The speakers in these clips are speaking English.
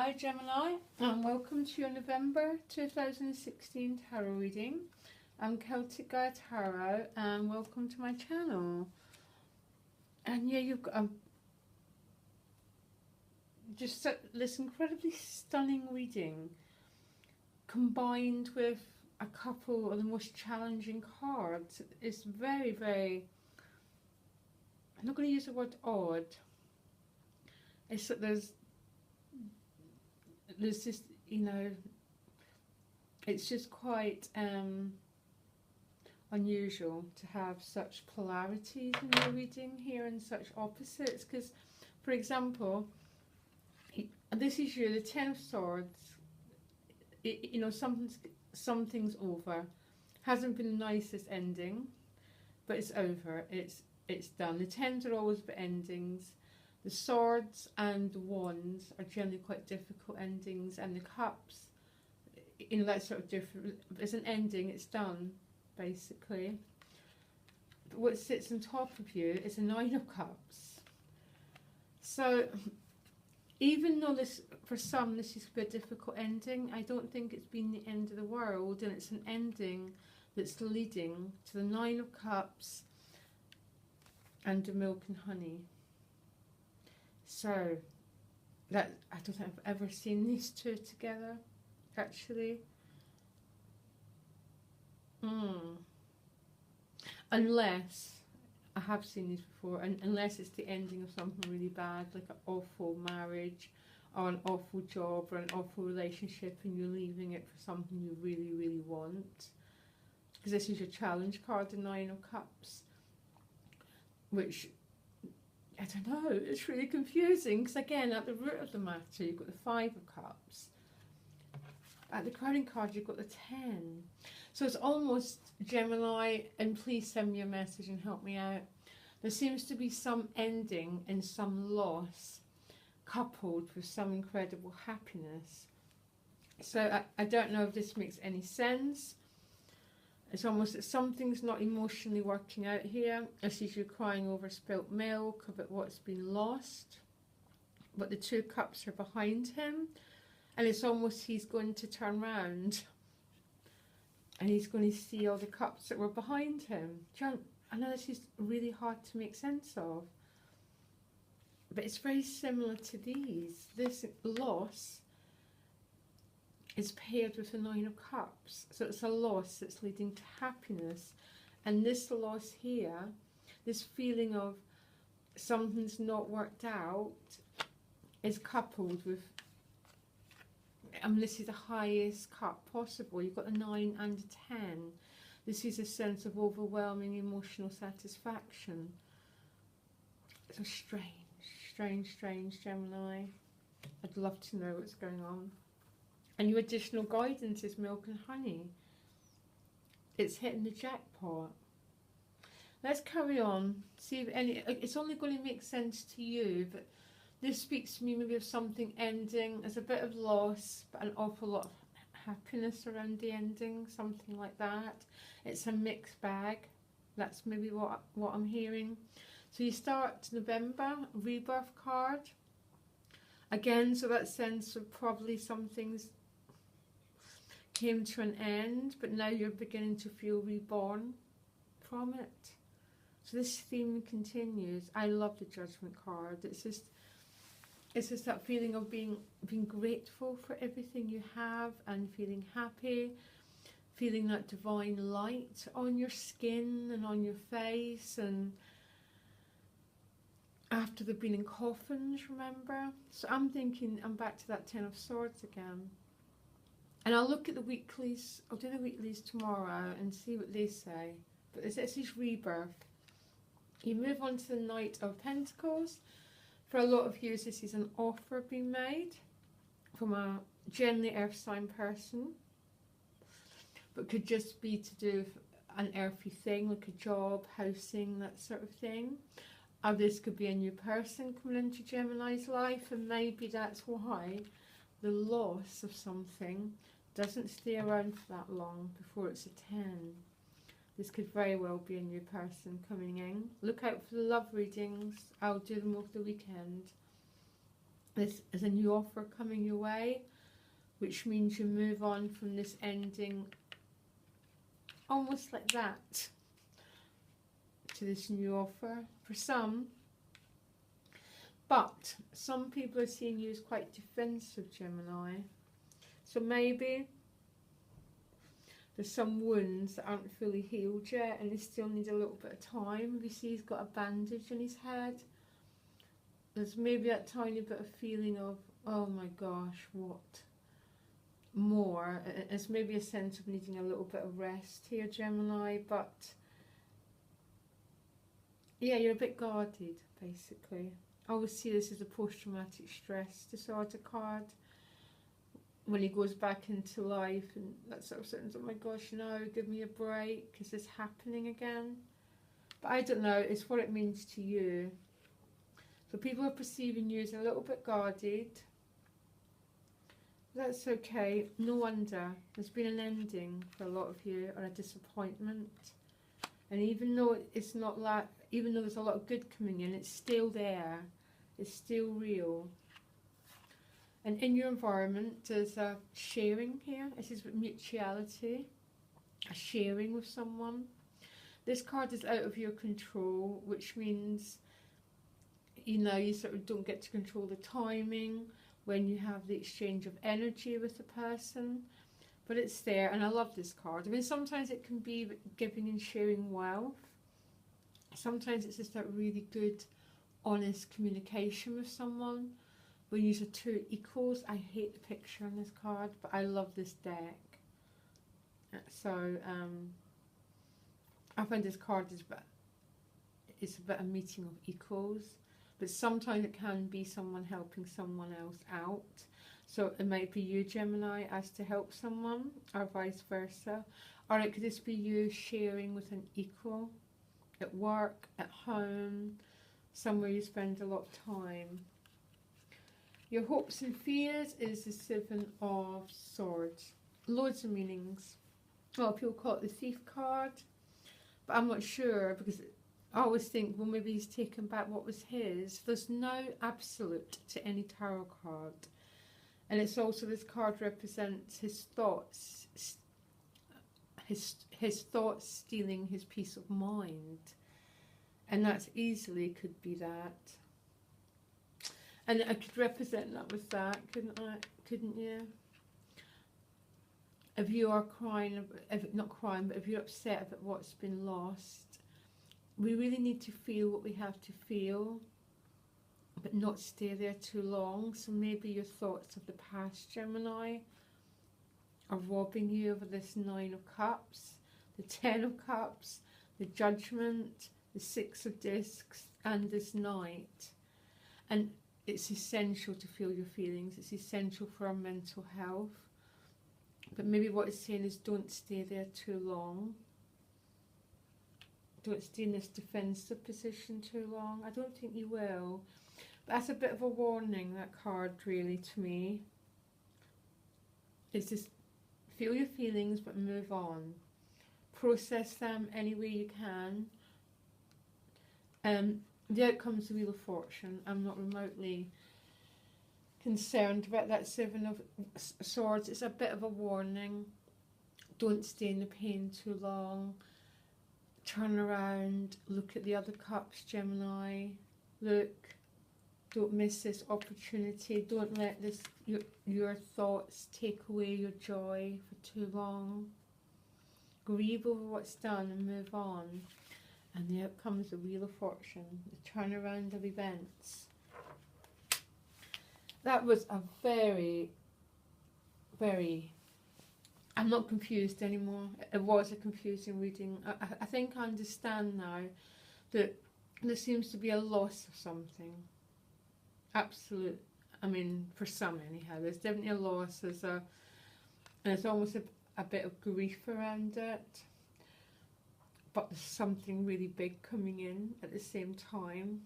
Hi Gemini, and welcome to your November 2016 tarot reading. I'm Celtic Gaia Tarot, and welcome to my channel. And yeah, you've got just this incredibly stunning reading combined with a couple of the most challenging cards. It's very, very, I'm not going to use the word odd. It's that there's just, you know, it's just quite unusual to have such polarities in your reading here and such opposites. Because, for example, this is you, the Ten of Swords. You know, something's over. Hasn't been the nicest ending, but it's over. It's done. The Tens are always the endings. The Swords and the Wands are generally quite difficult endings, and the Cups, you know, that's sort of different. It's an ending, it's done, basically. But what sits on top of you is a Nine of Cups. So, even though this, for some, this is a difficult ending, I don't think it's been the end of the world, and it's an ending that's leading to the Nine of Cups and the Milk and Honey. So, that, I don't think I've ever seen these two together, actually. Unless, I have seen these before, and unless it's the ending of something really bad, like an awful marriage, or an awful job, or an awful relationship, and you're leaving it for something you really, really want. Because this is your challenge card, the Nine of Cups, which, I don't know, it's really confusing, because again, at the root of the matter, you've got the Five of Cups. At the crowning card, you've got the 10. So it's almost, Gemini, and please send me a message and help me out. There seems to be some ending and some loss coupled with some incredible happiness. So I don't know if this makes any sense. It's almost that something's not emotionally working out here. I see you crying over spilt milk, about what's been lost. But the Two Cups are behind him. And it's almost he's going to turn round. And he's going to see all the cups that were behind him. I know this is really hard to make sense of. But it's very similar to these. This loss is paired with the Nine of Cups. So it's a loss that's leading to happiness. And this loss here, this feeling of something's not worked out, is coupled with, I mean, this is the highest cup possible. You've got a 9 and a 10. This is a sense of overwhelming emotional satisfaction. So strange, Gemini. I'd love to know what's going on. And your additional guidance is Milk and Honey. It's hitting the jackpot. Let's carry on. See if any. It's only going to make sense to you, but this speaks to me maybe of something ending. There's a bit of loss, but an awful lot of happiness around the ending, something like that. It's a mixed bag. That's maybe what I'm hearing. So you start November, Rebirth card. Again, so that sense of probably some things came to an end, but now you're beginning to feel reborn from it. So this theme continues. I love the Judgment card. It's just that feeling of being grateful for everything you have and feeling happy, feeling that divine light on your skin and on your face, and after they've been in coffins, remember? So I'm thinking, I'm back to that Ten of Swords again. And I'll look at the weeklies, I'll do the weeklies tomorrow and see what they say. But this is Rebirth. You move on to the Knight of Pentacles. For a lot of you, this is an offer being made from a generally earth sign person. But could just be to do with an earthy thing, like a job, housing, that sort of thing. Or this could be a new person coming into Gemini's life, and maybe that's why the loss of something doesn't stay around for that long before it's a 10. This could very well be a new person coming in. Look out for the love readings. I'll do them over the weekend. This is a new offer coming your way, which means you move on from this ending almost like that to this new offer for some. But some people are seeing you as quite defensive, Gemini. So maybe there's some wounds that aren't fully healed yet and they still need a little bit of time. You see he's got a bandage on his head. There's maybe that tiny bit of feeling of, oh my gosh, what more? It's maybe a sense of needing a little bit of rest here, Gemini. But yeah, you're a bit guarded, basically. I always see this as a post-traumatic stress disorder card. When he goes back into life and that sort of sense, oh my gosh, no, give me a break, is this happening again? But I don't know, it's what it means to you. So people are perceiving you as a little bit guarded. That's okay, no wonder. There's been an ending for a lot of you, or a disappointment. And even though it's not like, even though there's a lot of good coming in, it's still there. It's still real. And in your environment, there's a sharing here. This is mutuality, a sharing with someone. This card is out of your control, which means, you know, you sort of don't get to control the timing when you have the exchange of energy with the person. But it's there, and I love this card. I mean, sometimes it can be giving and sharing wealth. Sometimes it's just that really good, honest communication with someone. When you are two equals. I hate the picture on this card, but I love this deck. So I find this card is it's about a meeting of equals, but sometimes it can be someone helping someone else out. So it might be you, Gemini, as to help someone, or vice versa. Or it could just be you sharing with an equal at work, at home, somewhere you spend a lot of time. Your hopes and fears is the Seven of Swords. Loads of meanings. Well, people call it the Thief card, but I'm not sure, because I always think, well, maybe he's taken back what was his. There's no absolute to any tarot card. And it's also, this card represents his thoughts, his thoughts stealing his peace of mind. And that easily could be that. And I could represent that with that, couldn't I? Couldn't you? If you are crying, not crying, but if you're upset about what's been lost, we really need to feel what we have to feel, but not stay there too long. So maybe your thoughts of the past, Gemini, are robbing you of this Nine of Cups, the Ten of Cups, the Judgment, the Six of Discs, and this Knight. And it's essential to feel your feelings. It's essential for our mental health. But maybe what it's saying is, don't stay there too long. Don't stay in this defensive position too long. I don't think you will. But that's a bit of a warning, that card, really, to me. It's just feel your feelings, but move on. Process them any way you can. The outcome's the Wheel of Fortune. I'm not remotely concerned about that Seven of Swords. It's a bit of a warning. Don't stay in the pain too long. Turn around. Look at the other cups, Gemini. Look. Don't miss this opportunity. Don't let this your thoughts take away your joy for too long. Grieve over what's done and move on. And the outcome is the Wheel of Fortune, the turnaround of events. That was a very, very... I'm not confused anymore. It was a confusing reading. I think I understand now that there seems to be a loss of something. Absolute. I mean, for some anyhow. There's definitely a loss. And it's almost a bit of grief around it. But there's something really big coming in at the same time.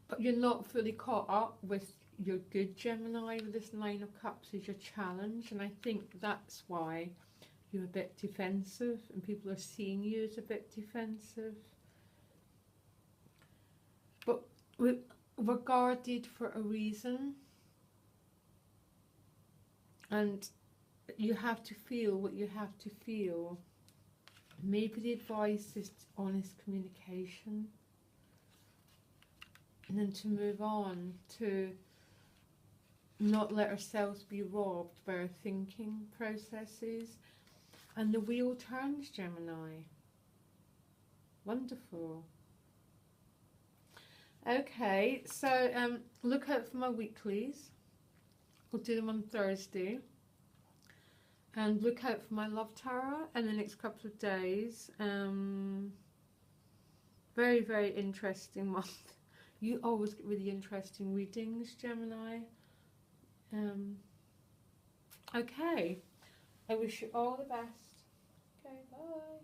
But you're not fully caught up with your good, Gemini, with this Nine of Cups is your challenge. And I think that's why you're a bit defensive and people are seeing you as a bit defensive. But we're guarded for a reason, and you have to feel what you have to feel. Maybe the advice is honest communication, and then to move on, to not let ourselves be robbed by our thinking processes. And the wheel turns, Gemini. Wonderful. Okay, so look out for my weeklies. I'll do them on Thursday. And look out for my love tarot in the next couple of days. Very, very interesting month. You always get really interesting readings, Gemini. Okay, I wish you all the best. Okay, bye.